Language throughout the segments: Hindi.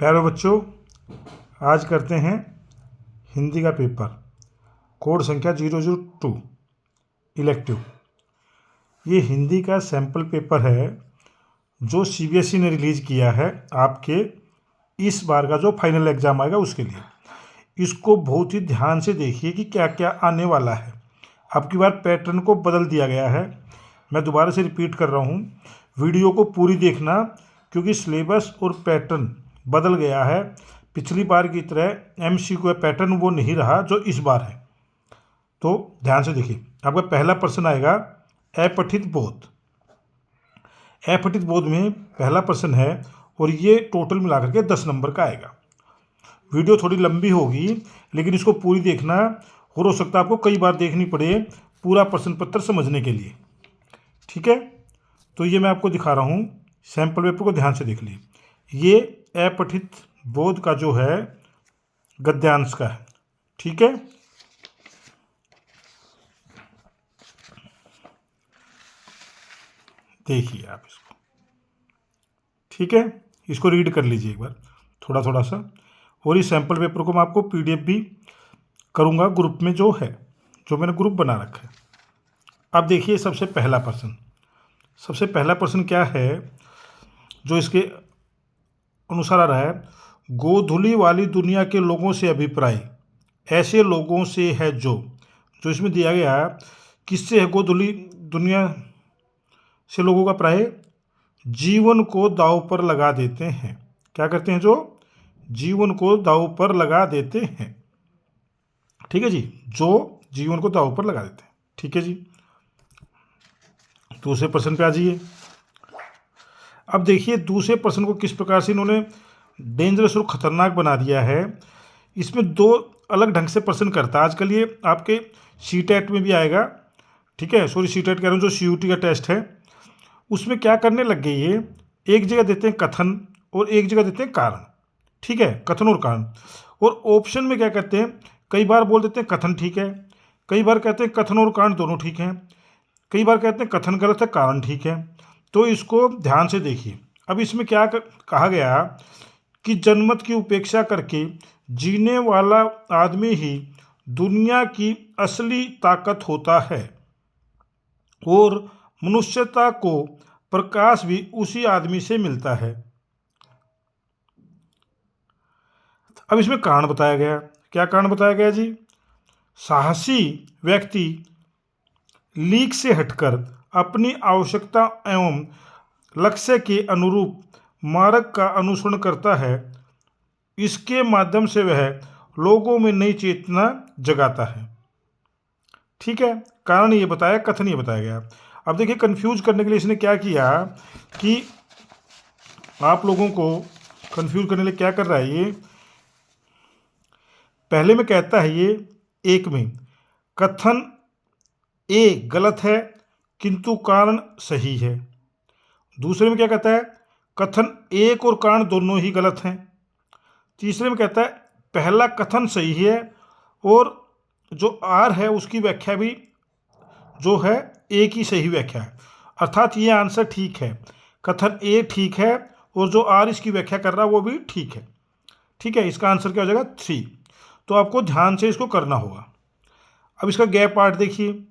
प्यारे बच्चों, आज करते हैं हिंदी का पेपर। कोड संख्या 002 इलेक्टिव। ये हिंदी का सैम्पल पेपर है जो सीबीएसई ने रिलीज़ किया है आपके इस बार का जो फाइनल एग्ज़ाम आएगा उसके लिए। इसको बहुत ही ध्यान से देखिए कि क्या क्या आने वाला है। अब की बार पैटर्न को बदल दिया गया है। मैं दोबारा से रिपीट कर रहा हूँ, वीडियो को पूरी देखना क्योंकि सिलेबस और पैटर्न बदल गया है। पिछली बार की तरह एमसीक्यू का पैटर्न वो नहीं रहा जो इस बार है। तो ध्यान से देखिए, आपका पहला प्रश्न आएगा अपठित बोध। अपठित बोध में पहला प्रश्न है और ये टोटल मिलाकर के 10 नंबर का आएगा। वीडियो थोड़ी लंबी होगी लेकिन इसको पूरी देखना, और हो सकता है आपको कई बार देखनी पड़े पूरा प्रश्न पत्र समझने के लिए। ठीक है, तो ये मैं आपको दिखा रहा हूँ, सैम्पल पेपर को ध्यान से देख लीजिए। ये अपठित बोध का जो है गद्यांश का है। ठीक है, देखिए आप इसको। ठीक है, इसको रीड कर लीजिए एक बार थोड़ा थोड़ा सा, और इस सैम्पल पेपर को मैं आपको पीडीएफ भी करूँगा ग्रुप में, जो है जो मैंने ग्रुप बना रखा है। अब देखिए सबसे पहला प्रश्न क्या है जो इसके अनुसार आ रहा है। गोधुली वाली दुनिया के लोगों से अभिप्राय ऐसे लोगों से है जो इसमें दिया गया है। किससे है गोधुली दुनिया से लोगों का प्राय? जीवन को दांव पर लगा देते हैं। क्या करते हैं? जो जीवन को दांव पर लगा देते हैं। ठीक है जी, जो जीवन को दांव पर लगा देते हैं। ठीक है जी, दूसरे प्रश्न पे आ जाइए। अब देखिए दूसरे प्रश्न को किस प्रकार से इन्होंने डेंजरस और खतरनाक बना दिया है। इसमें दो अलग ढंग से प्रश्न करता है। आजकल ये आपके सीटेट में भी आएगा। ठीक है, सॉरी सीटेट कह रहा हूँ, जो सीयूटी का टेस्ट है उसमें क्या करने लग गई है, एक जगह देते हैं कथन और एक जगह देते हैं कारण। ठीक है, कथन और कारण, और ऑप्शन में क्या कहते हैं, कई बार बोल देते हैं कथन ठीक है, कई बार कहते हैं कथन और कारण दोनों ठीक हैं, कई बार कहते हैं कथन गलत है कारण ठीक है। तो इसको ध्यान से देखिए। अब इसमें क्या कहा गया कि जनमत की उपेक्षा करके जीने वाला आदमी ही दुनिया की असली ताकत होता है और मनुष्यता को प्रकाश भी उसी आदमी से मिलता है। अब इसमें कारण बताया गया। क्या कारण बताया गया जी? साहसी व्यक्ति लीक से हटकर अपनी आवश्यकता एवं लक्ष्य के अनुरूप मार्ग का अनुसरण करता है। इसके माध्यम से वह लोगों में नई चेतना जगाता है। ठीक है, कारण ये बताया, कथन ये बताया गया। अब देखिए कंफ्यूज करने के लिए इसने क्या किया कि आप लोगों को कंफ्यूज करने के लिए क्या कर रहा है ये। पहले में कहता है ये एक में कथन ए गलत है किंतु कारण सही है। दूसरे में क्या कहता है, कथन एक और कारण दोनों ही गलत हैं। तीसरे में कहता है पहला कथन सही है और जो आर है उसकी व्याख्या भी जो है ए की सही व्याख्या है, अर्थात ये आंसर ठीक है। कथन ए ठीक है और जो आर इसकी व्याख्या कर रहा है वो भी ठीक है। ठीक है, इसका आंसर क्या हो जाएगा 3। तो आपको ध्यान से इसको करना होगा। अब इसका गैप पार्ट देखिए।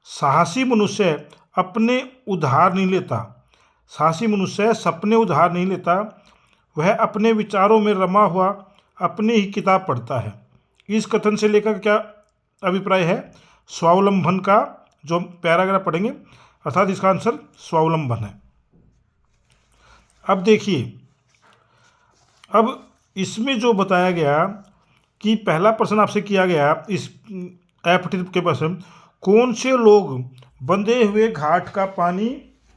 साहसी मनुष्य अपने उधार नहीं लेता। साहसी मनुष्य सपने उधार नहीं लेता, वह अपने विचारों में रमा हुआ अपनी ही किताब पढ़ता है। इस कथन से लेकर क्या अभिप्राय है? स्वावलंबन का जो पैराग्राफ पढ़ेंगे, अर्थात इसका आंसर स्वावलंबन है। अब देखिए, अब इसमें जो बताया गया कि पहला प्रश्न आपसे किया गया इस अपठित के प्रश्न, कौन से लोग बंधे हुए घाट का पानी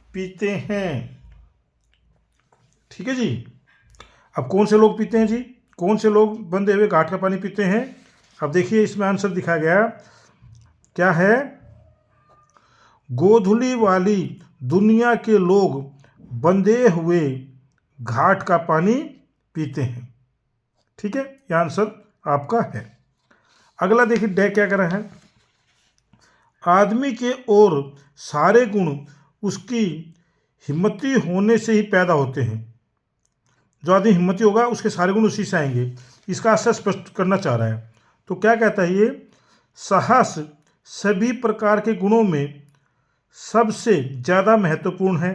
पीते हैं? ठीक है जी, अब कौन से लोग पीते हैं जी? कौन से लोग बंधे हुए घाट का पानी पीते हैं? अब देखिए इसमें आंसर दिखाया गया क्या है, गोधुली वाली दुनिया के लोग बंधे हुए घाट का पानी पीते हैं। ठीक है, यह आंसर आपका है। अगला देखिए डे क्या कर रहा है, आदमी के और सारे गुण उसकी हिम्मती होने से ही पैदा होते हैं। जो आदमी हिम्मती होगा उसके सारे गुण उसी से आएंगे। इसका आशय स्पष्ट करना चाह रहा है। तो क्या कहता है ये, साहस सभी प्रकार के गुणों में सबसे ज़्यादा महत्वपूर्ण है,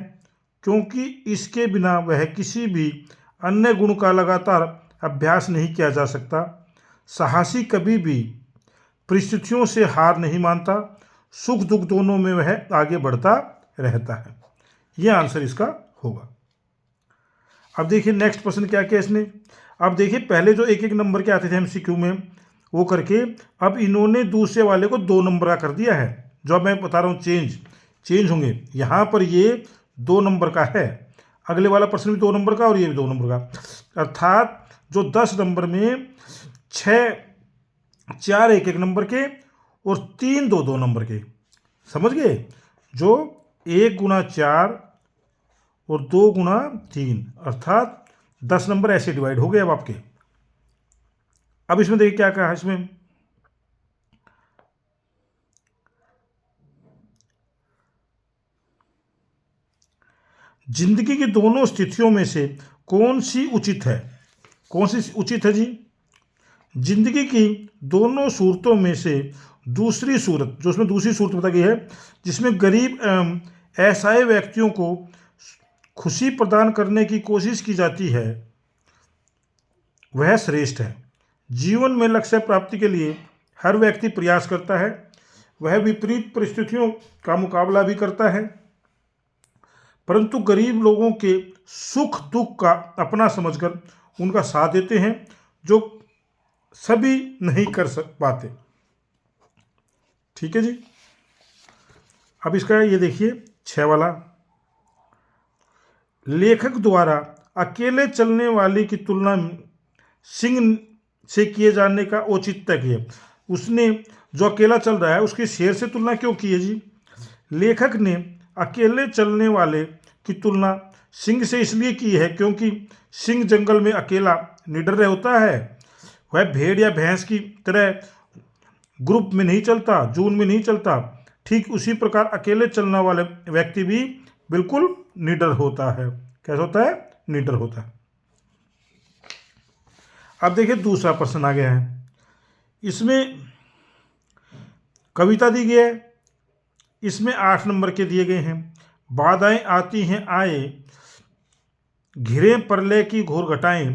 क्योंकि इसके बिना वह किसी भी अन्य गुण का लगातार अभ्यास नहीं किया जा सकता। साहसी कभी भी परिस्थितियों से हार नहीं मानता, सुख दुख दोनों में वह आगे बढ़ता रहता है। यह आंसर इसका होगा। अब देखिए नेक्स्ट प्रश्न क्या किया इसने। अब देखिए पहले जो एक एक नंबर के आते थे एमसीक्यू में, वो करके अब इन्होंने दूसरे वाले को 2 नंबर का कर दिया है। जो अब मैं बता रहा हूँ चेंज होंगे। यहाँ पर ये 2 नंबर का है, अगले वाला प्रश्न भी 2 नंबर का और ये भी 2 नंबर का। अर्थात जो 10 नंबर में 4 एक एक नंबर के और 3 2 नंबर के, समझ गए। जो 1 गुना 4 और 2 गुना 3, अर्थात 10 नंबर ऐसे डिवाइड हो गए अब आपके। अब इसमें देखिए क्या कहा है इसमें, जिंदगी की दोनों स्थितियों में से कौन सी उचित है। कौन सी उचित है जी, जिंदगी की दोनों सूरतों में से दूसरी सूरत, जो उसमें दूसरी सूरत बताई गई है, जिसमें गरीब एवं असहाय व्यक्तियों को खुशी प्रदान करने की कोशिश की जाती है, वह श्रेष्ठ है। जीवन में लक्ष्य प्राप्ति के लिए हर व्यक्ति प्रयास करता है, वह विपरीत परिस्थितियों का मुकाबला भी करता है, परंतु गरीब लोगों के सुख दुख का अपना समझकर उनका साथ देते हैं, जो सभी नहीं कर पाते। ठीक है जी। अब इसका ये देखिए 6 वाला, लेखक द्वारा अकेले चलने वाले की तुलना सिंह से किए जाने का औचित्य किया। उसने जो अकेला चल रहा है उसके शेर से तुलना क्यों की है जी। लेखक ने अकेले चलने वाले की तुलना सिंह से इसलिए की है क्योंकि सिंह जंगल में अकेला निडर होता है, वह भेड़ या भैंस की तरह ग्रुप में नहीं चलता, झुंड में नहीं चलता। ठीक उसी प्रकार अकेले चलने वाले व्यक्ति भी बिल्कुल निडर होता है। कैसा होता है, निडर होता है। अब देखिए दूसरा प्रश्न आ गया है, इसमें कविता दी गई है, इसमें 8 नंबर के दिए गए हैं। बाधाएं आती हैं आए, घिरे प्रलय की घोर घटाएं,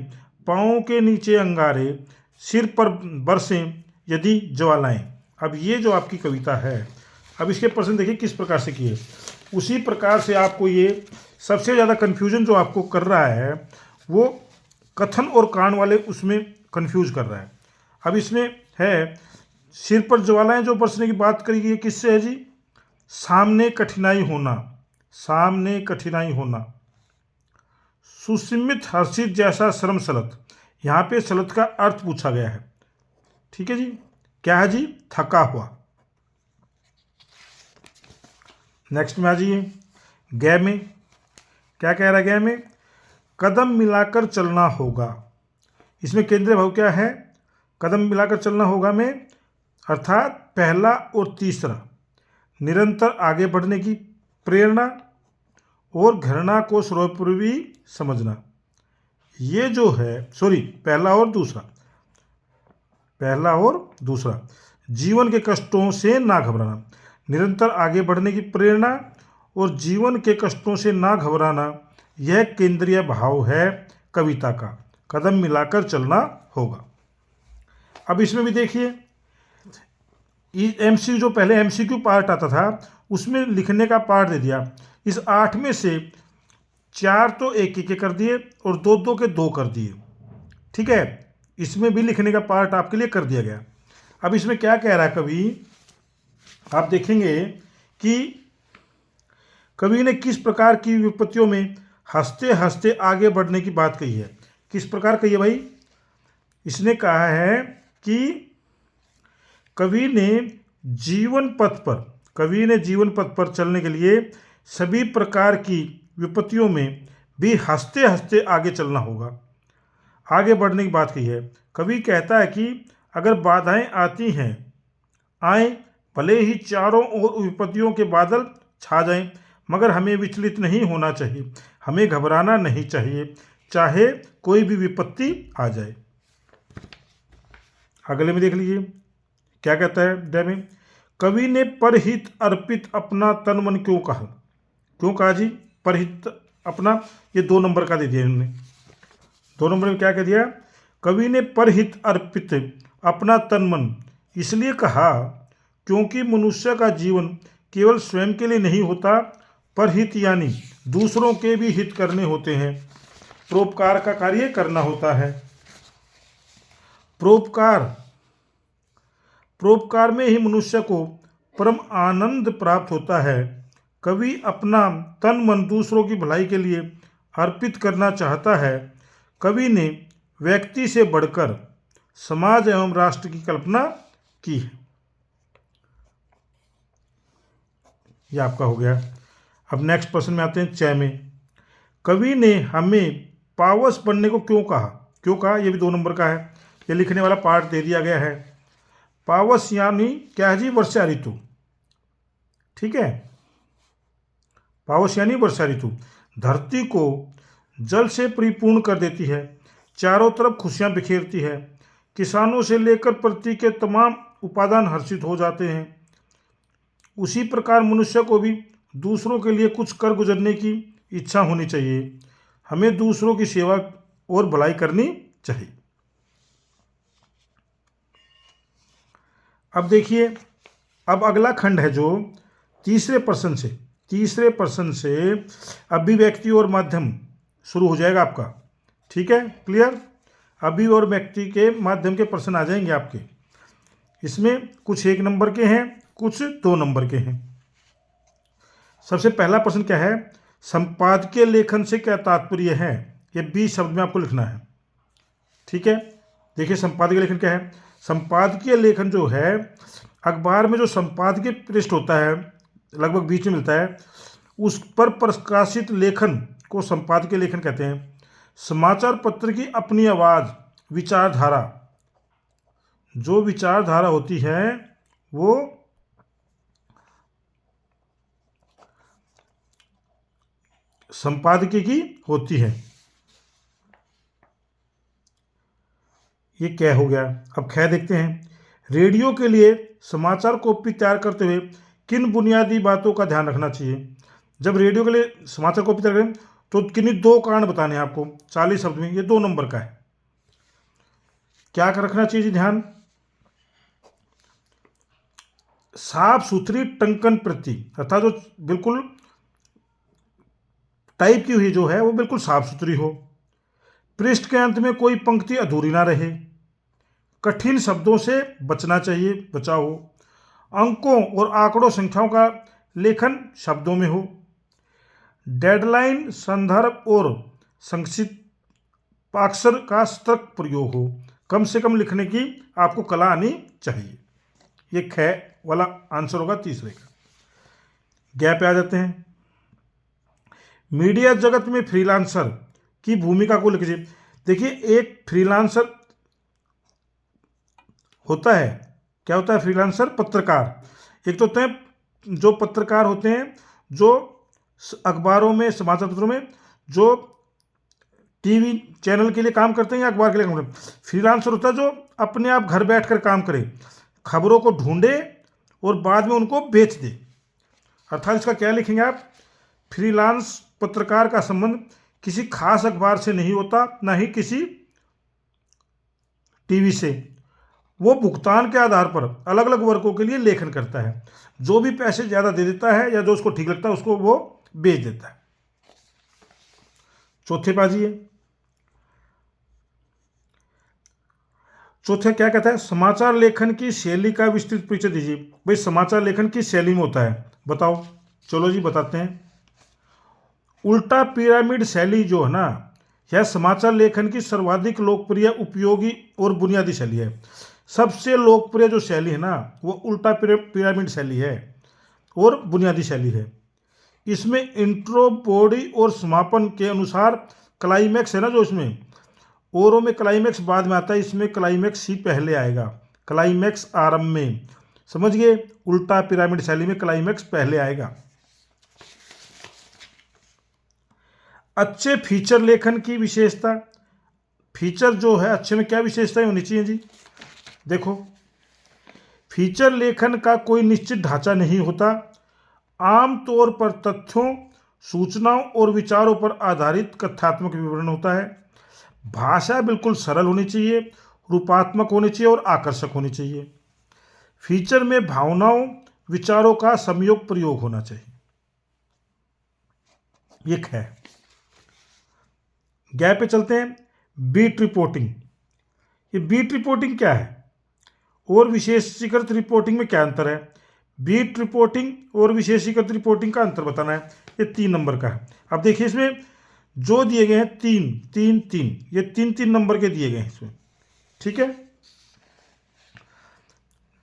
पाँव के नीचे अंगारे, सिर पर बरसें यदि ज्वालाएं। अब ये जो आपकी कविता है, अब इसके प्रश्न देखिए किस प्रकार से किए। उसी प्रकार से आपको ये सबसे ज़्यादा कन्फ्यूजन जो आपको कर रहा है वो कथन और कान वाले उसमें कन्फ्यूज कर रहा है। अब इसमें है सिर पर ज्वालाएं, जो बरसने की बात करी गई किससे है जी, सामने कठिनाई होना, सामने कठिनाई होना, सुस्मित हर्षित जैसा श्रम सलत। यहाँ पे सलत का अर्थ पूछा गया है। ठीक है जी, क्या है जी, थका हुआ। नेक्स्ट में आ जाइए, गै में क्या कह रहा है, गै में कदम मिलाकर चलना होगा। इसमें केंद्रीय भाव क्या है, कदम मिलाकर चलना होगा में, अर्थात पहला और तीसरा, निरंतर आगे बढ़ने की प्रेरणा और घृणा को सर्वोपरि समझना। ये जो है पहला और दूसरा, जीवन के कष्टों से ना घबराना, निरंतर आगे बढ़ने की प्रेरणा और जीवन के कष्टों से ना घबराना, यह केंद्रीय भाव है कविता का। कदम मिलाकर चलना होगा। अब इसमें भी देखिए एमसीक्यू, जो पहले एमसीक्यू पार्ट आता था उसमें लिखने का पार्ट दे दिया। इस 8 में से 4 तो एक एक कर दिए और 2 के 2 कर दिए। ठीक है, इसमें भी लिखने का पार्ट आपके लिए कर दिया गया। अब इसमें क्या कह रहा है कवि, आप देखेंगे कि कवि ने किस प्रकार की विपत्तियों में हंसते हंसते आगे बढ़ने की बात कही है। किस प्रकार कही है भाई, इसने कहा है कि कवि ने जीवन पथ पर चलने के लिए सभी प्रकार की विपत्तियों में भी हंसते हंसते आगे चलना होगा, आगे बढ़ने की बात कही है। कवि कहता है कि अगर बाधाएं आती हैं आए, भले ही चारों ओर विपत्तियों के बादल छा जाएं, मगर हमें विचलित नहीं होना चाहिए, हमें घबराना नहीं चाहिए। चाहे कोई भी विपत्ति आ जाए। अगले में देख लीजिए क्या कहता है अध्याय में, कवि ने परहित अर्पित अपना तन मन क्यों कहा। क्यों कहा जी परहित अपना, ये 2 नंबर का दे दिया इन्होंने। 2 नंबर में क्या कह दिया, कवि ने परहित अर्पित अपना तन मन इसलिए कहा क्योंकि मनुष्य का जीवन केवल स्वयं के लिए नहीं होता, परहित यानी दूसरों के भी हित करने होते हैं, परोपकार का कार्य करना होता है। परोपकार में ही मनुष्य को परम आनंद प्राप्त होता है। कवि अपना तन मन दूसरों की भलाई के लिए अर्पित करना चाहता है। कवि ने व्यक्ति से बढ़कर समाज एवं राष्ट्र की कल्पना की है। यह आपका हो गया। अब नेक्स्ट प्रश्न में आते हैं 6 में, कवि ने हमें पावस बनने को क्यों कहा। क्यों कहा, यह भी 2 नंबर का है, ये लिखने वाला पार्ट दे दिया गया है। पावस यानी क्या है जी, वर्षा ऋतु। ठीक है, पावस यानी वर्षा ऋतु धरती को जल से परिपूर्ण कर देती है, चारों तरफ खुशियां बिखेरती है, किसानों से लेकर पृथ्वी के तमाम उपादान हर्षित हो जाते हैं। उसी प्रकार मनुष्य को भी दूसरों के लिए कुछ कर गुजरने की इच्छा होनी चाहिए। हमें दूसरों की सेवा और भलाई करनी चाहिए। अब देखिए, अब अगला खंड है जो तीसरे प्रश्न से अभिव्यक्ति और माध्यम शुरू हो जाएगा आपका। ठीक है, क्लियर। अभी और व्यक्ति के माध्यम के प्रश्न आ जाएंगे आपके। इसमें कुछ 1 नंबर के हैं, कुछ 2 नंबर के हैं। सबसे पहला प्रश्न क्या है, संपादकीय लेखन से क्या तात्पर्य है। ये 20 शब्द में आपको लिखना है। ठीक है, देखिए संपादकीय लेखन क्या है। संपादकीय लेखन जो है, अखबार में जो संपादकीय पृष्ठ होता है लगभग बीच में मिलता है, उस पर प्रकाशित लेखन को संपादकीय लेखन कहते हैं। समाचार पत्र की अपनी आवाज़, विचारधारा, जो विचारधारा होती है वो संपादकीय की होती है। ये क्या हो गया। अब ख देखते हैं, रेडियो के लिए समाचार कॉपी तैयार करते हुए किन बुनियादी बातों का ध्यान रखना चाहिए। जब रेडियो के लिए समाचार कॉपी तैयार करें तो किन्हीं 2 कारण बताने हैं आपको 40 शब्द में। ये 2 नंबर का है। क्या रखना चाहिए जी ध्यान, साफ सुथरी टंकन प्रति, अर्थात जो बिल्कुल टाइप की हुई जो है वो बिल्कुल साफ सुथरी हो। पृष्ठ के अंत में कोई पंक्ति अधूरी ना रहे। कठिन शब्दों से बचना चाहिए, बचा हो। अंकों और आंकड़ों संख्याओं का लेखन शब्दों में हो। डेडलाइन, संदर्भ और संक्षिप्ताक्षर का सतर्क प्रयोग हो। कम से कम लिखने की आपको कला आनी चाहिए। ये ख वाला आंसर होगा तीसरे का। गैप पे आ जाते हैं। मीडिया जगत में फ्रीलांसर की भूमिका को लिखिए। देखिए, एक फ्रीलांसर होता है, क्या होता है फ्रीलांसर, पत्रकार। एक तो होते हैं जो पत्रकार होते हैं जो अखबारों में, समाचार पत्रों में, जो टीवी चैनल के लिए काम करते हैं या अखबार के लिए काम करते हैं। फ्रीलांसर होता है जो अपने आप घर बैठकर काम करे, खबरों को ढूंढे और बाद में उनको बेच दे। अर्थात इसका क्या लिखेंगे आप, फ्रीलांस पत्रकार का संबंध किसी खास अखबार से नहीं होता, ना ही किसी टीवी से। वो भुगतान के आधार पर अलग अलग वर्गों के लिए लेखन करता है। जो भी पैसे ज़्यादा दे देता है या जो उसको ठीक लगता है उसको वो बेच देता है। चौथे पाजिए, चौथे क्या कहता है, समाचार लेखन की शैली का विस्तृत परिचय दीजिए। भाई समाचार लेखन की शैली में होता है, बताओ। चलो जी बताते हैं। उल्टा पिरामिड शैली जो है ना, यह समाचार लेखन की सर्वाधिक लोकप्रिय, उपयोगी और बुनियादी शैली है। सबसे लोकप्रिय जो शैली है ना वो उल्टा पिरामिड शैली है और बुनियादी शैली है। इसमें इंट्रो, बॉडी और समापन के अनुसार क्लाइमैक्स है ना, जो इसमें औरों में क्लाइमैक्स बाद में आता है, इसमें क्लाइमैक्स ही पहले आएगा। क्लाइमैक्स आरंभ में, समझ गए। उल्टा पिरामिड शैली में क्लाइमैक्स पहले आएगा। अच्छे फीचर लेखन की विशेषता, फीचर जो है अच्छे में क्या विशेषताएं होनी चाहिए जी? देखो, फीचर लेखन का कोई निश्चित ढांचा नहीं होता, आमतौर पर तथ्यों, सूचनाओं और विचारों पर आधारित कथात्मक विवरण होता है। भाषा बिल्कुल सरल होनी चाहिए, रूपात्मक होनी चाहिए और आकर्षक होनी चाहिए। फीचर में भावनाओं, विचारों का संयोग प्रयोग होना चाहिए। ये है। गैप पे चलते हैं। Beat reporting. ये बीट रिपोर्टिंग क्या है और विशेषीकृत रिपोर्टिंग में क्या अंतर है? बीट रिपोर्टिंग और विशेषीकृत रिपोर्टिंग का अंतर बताना है। ये 3 नंबर का है। अब देखिए, इसमें जो दिए गए हैं 3 3 3, ये 3 3 नंबर के दिए गए हैं इसमें। ठीक है।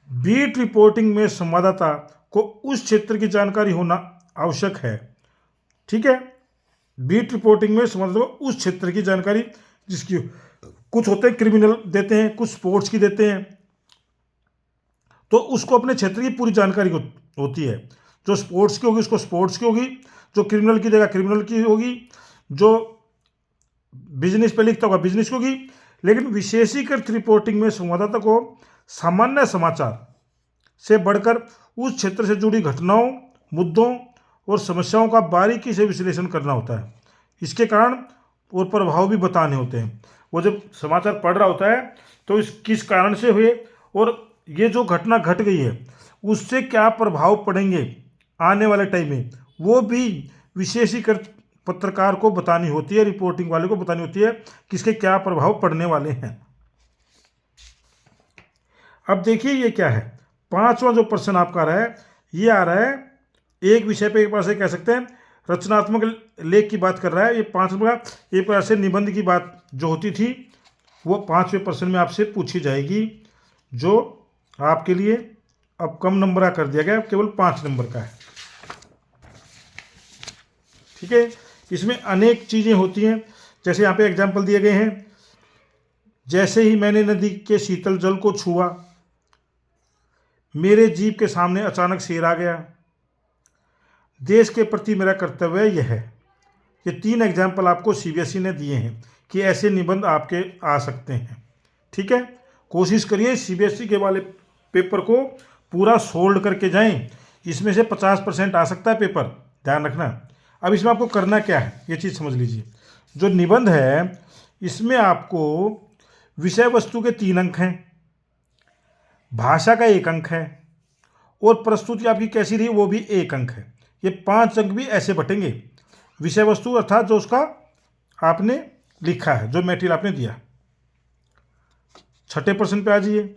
बीट रिपोर्टिंग में संवाददाता को उस क्षेत्र की जानकारी होना आवश्यक है। ठीक है। बीट रिपोर्टिंग में संवाददाता को उस क्षेत्र की जानकारी, जिसकी कुछ होते हैं क्रिमिनल देते हैं, कुछ स्पोर्ट्स की देते हैं, तो उसको अपने क्षेत्र की पूरी जानकारी होती है। जो स्पोर्ट्स की होगी उसको स्पोर्ट्स की होगी, जो क्रिमिनल की देगा क्रिमिनल की होगी, जो बिजनेस पे लिखता होगा बिजनेस की होगी। लेकिन विशेषीकृत रिपोर्टिंग में संवाददाता को सामान्य समाचार से बढ़कर उस क्षेत्र से जुड़ी घटनाओं, मुद्दों और समस्याओं का बारीकी से विश्लेषण करना होता है। इसके कारण और प्रभाव भी बताने होते हैं। वो जब समाचार पढ़ रहा होता है तो इस किस कारण से हुए और ये जो घटना घट गई है उससे क्या प्रभाव पड़ेंगे आने वाले टाइम में, वो भी विशेषीकृत पत्रकार को बतानी होती है, रिपोर्टिंग वाले को बतानी होती है किसके क्या प्रभाव पड़ने वाले हैं। अब देखिए ये क्या है, 5वां जो प्रश्न आपका आ रहा है, ये आ रहा है एक विषय पे एक बार से कह सकते हैं रचनात्मक लेख की बात कर रहा है। ये 5 नंबर एक प्रकार से निबंध की बात जो होती थी वो 5वें प्रश्न में आपसे पूछी जाएगी, जो आपके लिए अब कम नंबर का कर दिया गया, केवल 5 नंबर का है। ठीक है। इसमें अनेक चीज़ें होती हैं, जैसे यहाँ पे एग्जाम्पल दिए गए हैं। जैसे ही मैंने नदी के शीतल जल को छुआ, मेरे जीप के सामने अचानक शेर आ गया, देश के प्रति मेरा कर्तव्य यह है। ये 3 एग्जाम्पल आपको सीबीएसई ने दिए हैं कि ऐसे निबंध आपके आ सकते हैं। ठीक है। कोशिश करिए सीबीएसई के वाले पेपर को पूरा सोल्ड करके जाएं, इसमें से 50% आ सकता है पेपर, ध्यान रखना। अब इसमें आपको करना क्या है ये चीज़ समझ लीजिए। जो निबंध है इसमें आपको विषय वस्तु के 3 अंक हैं, भाषा का 1 अंक है और प्रस्तुति आपकी कैसी रही वो भी 1 अंक है। ये 5 अंक भी ऐसे बटेंगे। विषय वस्तु अर्थात जो उसका आपने लिखा है, जो मटेरियल आपने दिया। 6ठे प्रश्न पे आ जाइए।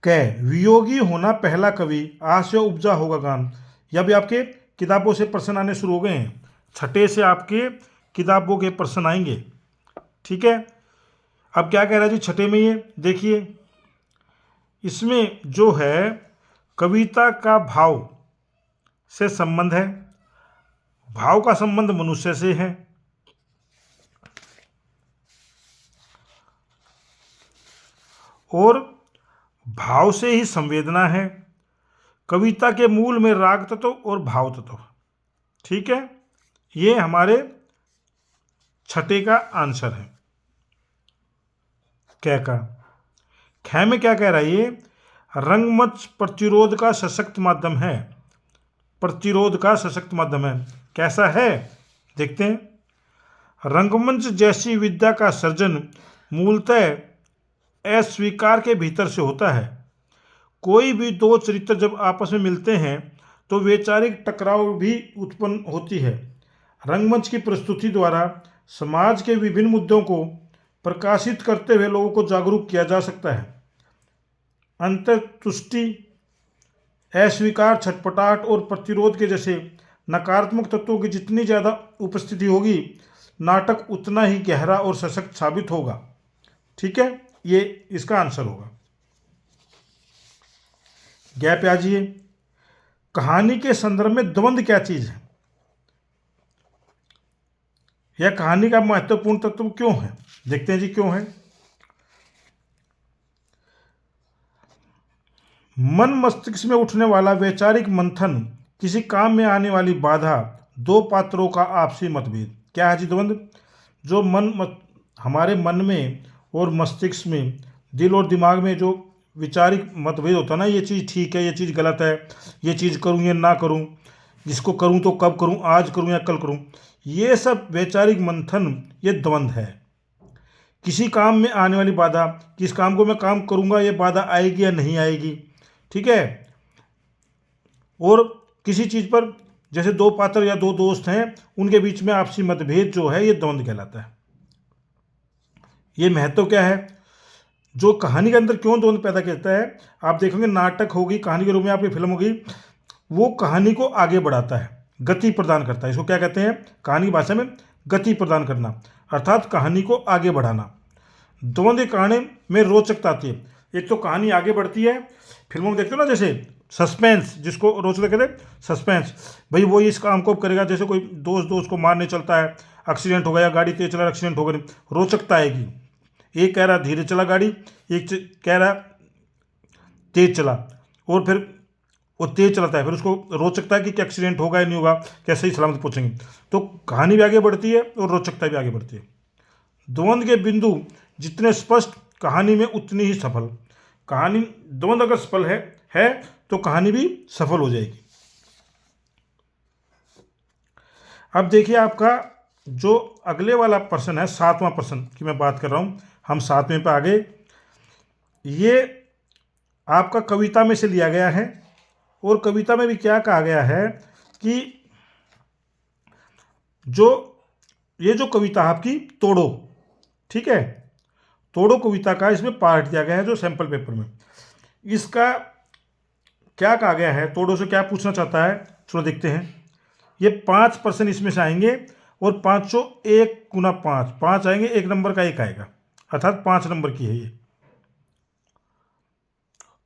वियोगी होना पहला कवि, आशय उपजा होगा गान। यह भी आपके किताबों से प्रश्न आने शुरू हो गए हैं। 6ठे से आपके किताबों के प्रश्न आएंगे। ठीक है। अब क्या कह रहा है जी 6ठे में, ये देखिए इसमें जो है कविता का भाव से संबंध है, भाव का संबंध मनुष्य से है, और भाव से ही संवेदना है। कविता के मूल में राग तत्व और भाव तत्व। ठीक है। ये हमारे 6ठे का आंसर है। क्या का ख में क्या कह रहा है, ये रंगमंच प्रतिरोध का सशक्त माध्यम है। प्रतिरोध का सशक्त माध्यम है। कैसा है देखते हैं। रंगमंच जैसी विद्या का सर्जन मूलतः अस्वीकार के भीतर से होता है। कोई भी 2 चरित्र जब आपस में मिलते हैं तो वैचारिक टकराव भी उत्पन्न होती है। रंगमंच की प्रस्तुति द्वारा समाज के विभिन्न मुद्दों को प्रकाशित करते हुए लोगों को जागरूक किया जा सकता है। अंतर्तुष्टि, अस्वीकार, छटपटाहट और प्रतिरोध के जैसे नकारात्मक तत्वों की जितनी ज़्यादा उपस्थिति होगी, नाटक उतना ही गहरा और सशक्त साबित होगा। ठीक है। ये इसका आंसर होगा। गैप आ जाइए। कहानी के संदर्भ में द्वंद्व क्या चीज है, यह कहानी का महत्वपूर्ण तत्व क्यों है, देखते हैं जी क्यों है। मन मस्तिष्क में उठने वाला वैचारिक मंथन किसी काम में आने वाली बाधा, दो पात्रों का आपसी मतभेद। क्या है जी द्वंद्व? जो हमारे मन में और मस्तिष्क में, दिल और दिमाग में जो विचारिक मतभेद होता है ना, ये चीज़ ठीक है, ये चीज़ गलत है, ये चीज़ करूँ या ना करूँ, जिसको करूँ तो कब करूँ, आज करूँ या कल करूँ, ये सब वैचारिक मंथन, ये द्वंद्व है। किसी काम में आने वाली बाधा, किस काम को मैं काम करूँगा, ये बाधा आएगी या नहीं आएगी, ठीक है। और किसी चीज़ पर, जैसे दो पात्र या दो दोस्त हैं, उनके बीच में आपसी मतभेद जो है, ये द्वंद्व कहलाता है। ये महत्व क्या है, जो कहानी के अंदर क्यों द्वंद्व पैदा करता है, आप देखोगे नाटक होगी, कहानी के रूप में आपकी फिल्म होगी, वो कहानी को आगे बढ़ाता है, गति प्रदान करता है। इसको क्या कहते हैं कहानी की भाषा में? गति प्रदान करना, अर्थात कहानी को आगे बढ़ाना। द्वंद्व कहानी में रोचकता आती है। एक तो कहानी आगे बढ़ती है, फिल्मों में देखते हो ना, जैसे सस्पेंस, जिसको रोचकता कहते हैं, सस्पेंस, भाई वो इस काम को करेगा, जैसे कोई दोस्त को मारने चलता है, एक्सीडेंट हो गया, गाड़ी तेज चला, एक्सीडेंट हो गया, रोचकता आएगी। एक कह रहा धीरे चला गाड़ी, एक कह रहा तेज चला, और फिर वो तेज चलाता है, फिर उसको रोचकता है कि एक्सीडेंट होगा या नहीं होगा, कैसे ही सलामत पहुंचेंगे। तो कहानी भी आगे बढ़ती है और रोचकता भी आगे बढ़ती है। द्वंद्व के बिंदु जितने स्पष्ट, कहानी में उतनी ही सफल। कहानी द्वंद्व अगर सफल है तो कहानी भी सफल हो जाएगी। अब देखिए, आपका जो अगले वाला प्रश्न है, 7वां प्रश्न की मैं बात कर रहा हूं, हम 7वें पे आ गए। ये आपका कविता में से लिया गया है, और कविता में भी क्या कहा गया है कि ये जो कविता आपकी तोड़ो, ठीक है, तोड़ो कविता का इसमें पार्ट दिया गया है, जो सैंपल पेपर में। इसका क्या कहा गया है, तोड़ो से क्या पूछना चाहता है, चलो देखते हैं। ये 5 प्रश्न इसमें से आएंगे, और 500 1 गुना 5 आएंगे, 1 नंबर का 1 आएगा, अर्थात 5 नंबर की है ये।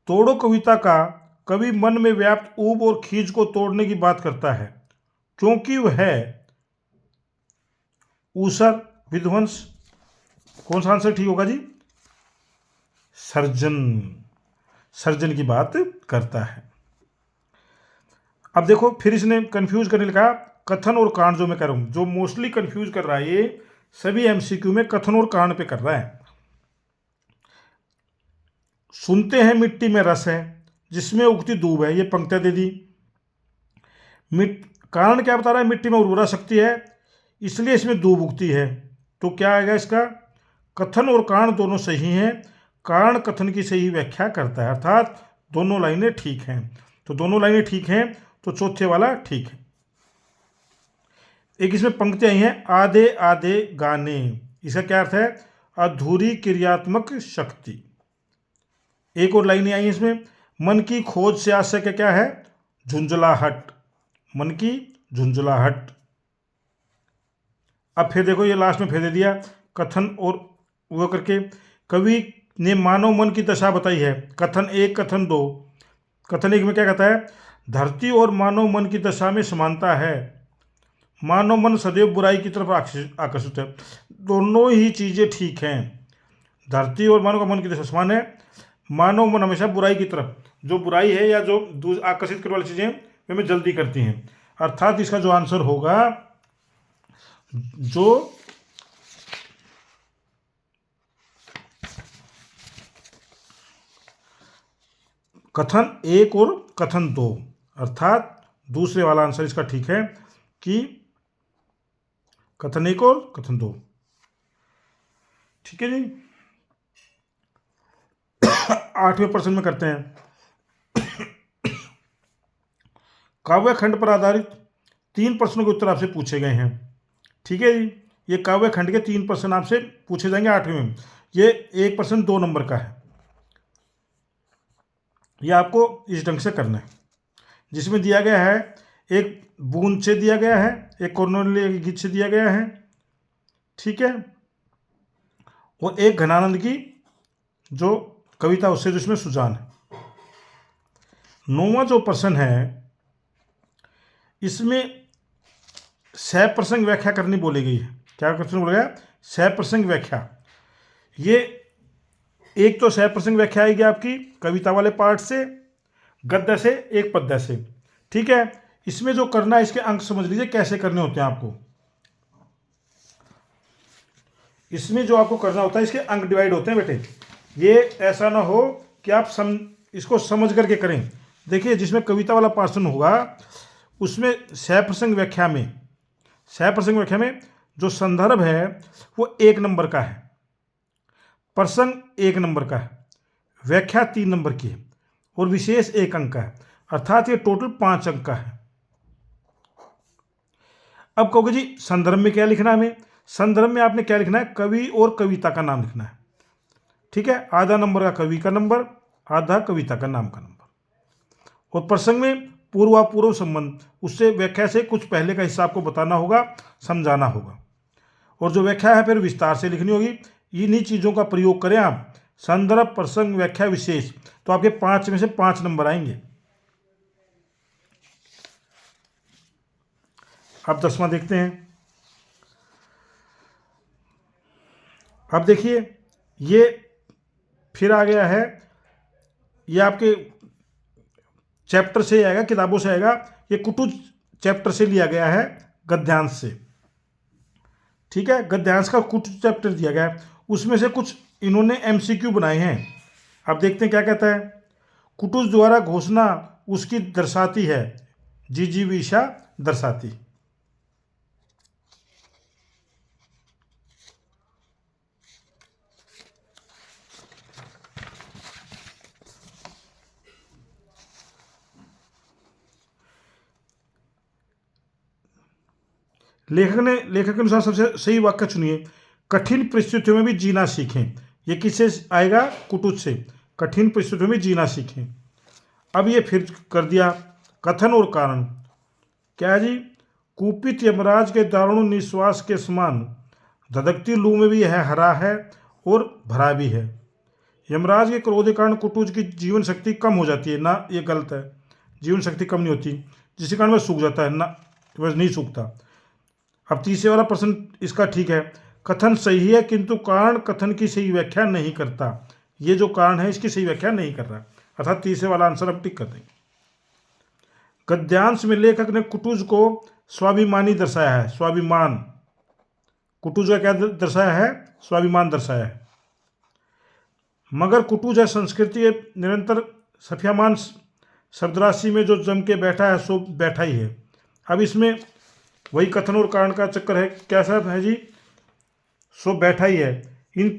तोड़ो कविता का कवि मन में व्याप्त ऊब और खींच को तोड़ने की बात करता है, क्योंकि वह ऊसर, विध्वंस, कौन सा आंसर ठीक होगा जी? सर्जन की बात करता है। अब देखो, फिर इसने कंफ्यूज करने लगा, कथन और कांड, जो मैं कर रहा हूं, जो मोस्टली कंफ्यूज कर रहा है, ये सभी एमसीक्यू में कथन और कांड पे कर रहा है। सुनते हैं मिट्टी में रस है, जिसमें उगती दूब है, ये पंक्तियां दे दी। कारण क्या बता रहा है? मिट्टी में उर्वरा शक्ति है, इसलिए इसमें दूब उगती है। तो क्या आएगा इसका? कथन और कांड दोनों सही हैं, कारण कथन की सही व्याख्या करता है, अर्थात दोनों लाइनें ठीक हैं। तो दोनों लाइनें ठीक हैं, तो चौथे वाला ठीक है। एक इसमें पंक्ति आई है, आधे आधे गाने, इसका क्या अर्थ है? अधूरी क्रियात्मक शक्ति। एक और लाइनें आई इसमें, मन की खोज से आशय क्या है? झुंझलाहट, मन की झुंझलाहट। अब फिर देखो, ये लास्ट में फिर दे दिया, कथन और वो करके, कवि ने मानव मन की दशा बताई है, कथन 1 कथन 2। कथन 1 में क्या कहता है? धरती और मानव मन की दशा में समानता है, मानव मन सदैव बुराई की तरफ आकर्षित है। दोनों ही चीज़ें ठीक हैं, धरती और मानव का मन की दशा समान है, मानव मन हमेशा बुराई की तरफ, जो बुराई है या जो आकर्षित करने वाली चीज़ें वे में जल्दी करती हैं। अर्थात इसका जो आंसर होगा, जो कथन 1 और कथन 2, अर्थात दूसरे वाला आंसर इसका ठीक है कि कथन 1 और कथन 2। ठीक है जी। 8वें प्रश्न में करते हैं। काव्य खंड पर आधारित 3 प्रश्नों के उत्तर आपसे पूछे गए हैं। ठीक है जी, ये काव्य खंड के 3 प्रश्न आपसे पूछे जाएंगे 8वें में। ये एक प्रश्न 2 नंबर का है, ये आपको इस ढंग से करना है, जिसमें दिया गया है एक बूंद से दिया गया है, एक कॉर्नेलिया गीत से दिया गया है, ठीक है, और एक घनानंद की जो कविता उससे जिसमें सुजान है। 9वां जो प्रश्न है, इसमें सह प्रसंग व्याख्या करनी बोली गई है। क्या प्रश्न बोला गया? सह प्रसंग व्याख्या। ये एक तो सह प्रसंग व्याख्या आएगी आपकी कविता वाले पार्ट से, गद्य से, एक पद्य से, ठीक है। इसमें जो करना है, इसके अंक समझ लीजिए कैसे करने होते हैं आपको। इसमें जो आपको करना होता है, इसके अंक डिवाइड होते हैं बेटे। ये ऐसा ना हो कि आप इसको समझ करके करें। देखिए, जिसमें कविता वाला पोर्शन होगा उसमें सह प्रसंग व्याख्या में जो संदर्भ है वो 1 नंबर का है, प्रसंग 1 नंबर का है, व्याख्या 3 नंबर की है और विशेष 1 अंक का है। अर्थात ये टोटल 5 अंक का है। अब कहोगे जी संदर्भ में क्या लिखना है हमें? संदर्भ में आपने क्या लिखना है? कवि और कविता का नाम लिखना है। ठीक है, आधा नंबर का कवि का नंबर, आधा कविता का नाम का नंबर। और प्रसंग में पूर्वापूर्व संबंध, उससे व्याख्या से कुछ पहले का हिस्सा आपको बताना होगा, समझाना होगा। और जो व्याख्या है फिर विस्तार से लिखनी होगी। इन्हीं चीज़ों का प्रयोग करें आप, संदर्भ, प्रसंग, व्याख्या, विशेष, तो आपके 5 में से 5 नंबर आएंगे। अब 10वां देखते हैं। अब देखिए, ये फिर आ गया है, ये आपके चैप्टर से आएगा, किताबों से आएगा। ये कुटुज चैप्टर से लिया गया है, गद्यांश से। ठीक है, गद्यांश का कुटुज चैप्टर दिया गया है, उसमें से कुछ इन्होंने एमसीक्यू बनाए हैं। अब देखते हैं क्या कहता है। कुटुज द्वारा घोषणा उसकी दर्शाती है, जिजीविषा दर्शाती। लेखक के अनुसार सबसे सही वाक्य चुनिए। कठिन परिस्थितियों में भी जीना सीखें। ये किससे आएगा? कुटुज से। कठिन परिस्थितियों में जीना सीखें। अब ये फिर कर दिया कथन और कारण। क्या है जी? कुपित यमराज के दारुण निश्वास के समान धधकती लू में भी यह हरा है और भरा भी है। यमराज के क्रोध के कारण कुटुज की जीवन शक्ति कम हो जाती है ना, ये गलत है। जीवन शक्ति कम नहीं होती, जिसके कारण वह सूख जाता है ना, वह नहीं सूखता। अब तीसरे वाला प्रश्न इसका ठीक है। कथन सही है किंतु कारण कथन की सही व्याख्या नहीं करता। ये जो कारण है इसकी सही व्याख्या नहीं कर रहा, अर्थात तीसरे वाला आंसर अब टिक कर देंगे। गद्यांश में लेखक ने कुटुज को स्वाभिमानी दर्शाया है। स्वाभिमान, कुटुज का क्या दर्शाया है? स्वाभिमान दर्शाया है। मगर कुटुज है संस्कृति के निरंतर सफियामान शब्दराशि में जो जम के बैठा है सो बैठा ही है। अब इसमें वही कथन और कारण का चक्कर है। कैसा है जी? सो बैठा ही है। इन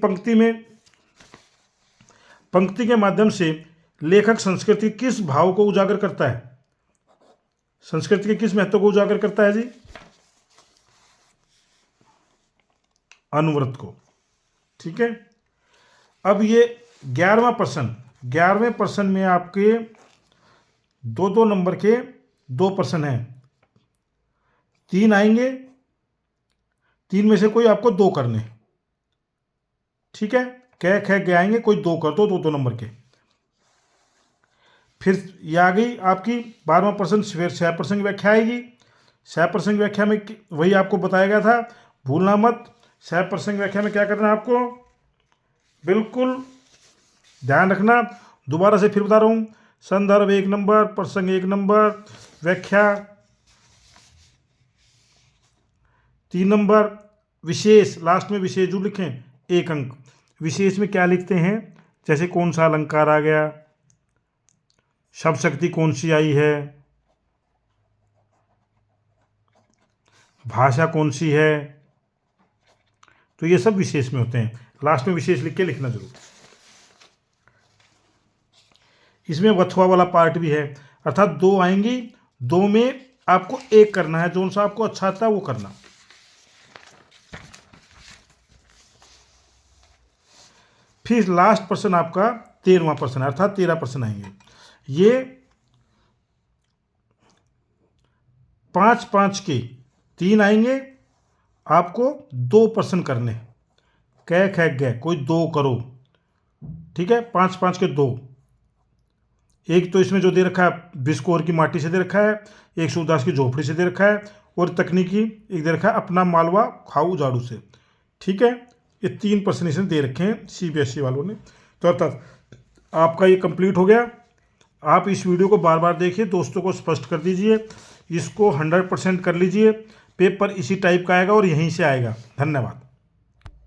पंक्ति के माध्यम से लेखक संस्कृति किस भाव को उजागर करता है? संस्कृति के किस महत्व को उजागर करता है जी? अनुव्रत को। ठीक है, अब ये 11वां प्रश्न। 11वें प्रश्न में आपके 2-2 नंबर के 2 प्रश्न हैं। 3 आएंगे, 3 में से कोई आपको 2 करने। ठीक है, कह ख ग आएंगे, कोई 2 कर दो, 2-2 नंबर के। फिर ये आ गई आपकी 12वां प्रश्न। फिर सह प्रसंग व्याख्या आएगी। सह प्रसंग व्याख्या में वही आपको बताया गया था, भूलना मत। सह प्रसंग व्याख्या में क्या करना है आपको, बिल्कुल ध्यान रखना। दोबारा से फिर बता रहा हूँ, संदर्भ 1 नंबर, प्रसंग 1 नंबर, व्याख्या 3 नंबर, विशेष लास्ट में विशेष जो लिखें 1 अंक। विशेष में क्या लिखते हैं? जैसे कौन सा अलंकार आ गया, शब्द शक्ति कौन सी आई है, भाषा कौन सी है, तो ये सब विशेष में होते हैं। लास्ट में विशेष लिख के लिखना जरूर। इसमें वथुआ वाला पार्ट भी है, अर्थात 2 आएंगी, 2 में आपको 1 करना है। जो सा आपको अच्छा आता है वो करना। फिर लास्ट प्रश्न आपका 13वां प्रश्न, अर्थात 13 प्रश्न आएंगे। ये 5-5 के 3 आएंगे, आपको 2 प्रश्न करने। कह ख ग कोई 2 करो। ठीक है, 5-5 के 2। एक तो इसमें जो दे रखा है बिस्कोर की माटी से दे रखा है, एक सूरदास की झोपड़ी से दे रखा है, और तकनीकी एक दे रखा है अपना मालवा खाऊ झाड़ू से। ठीक है, ये 3 प्रश्न इसने दे रखे हैं सीबीएसई वालों ने। तो अर्थात आपका ये कंप्लीट हो गया। आप इस वीडियो को बार बार देखिए, दोस्तों को स्पष्ट कर दीजिए इसको 100% कर लीजिए। पेपर इसी टाइप का आएगा और यहीं से आएगा। धन्यवाद।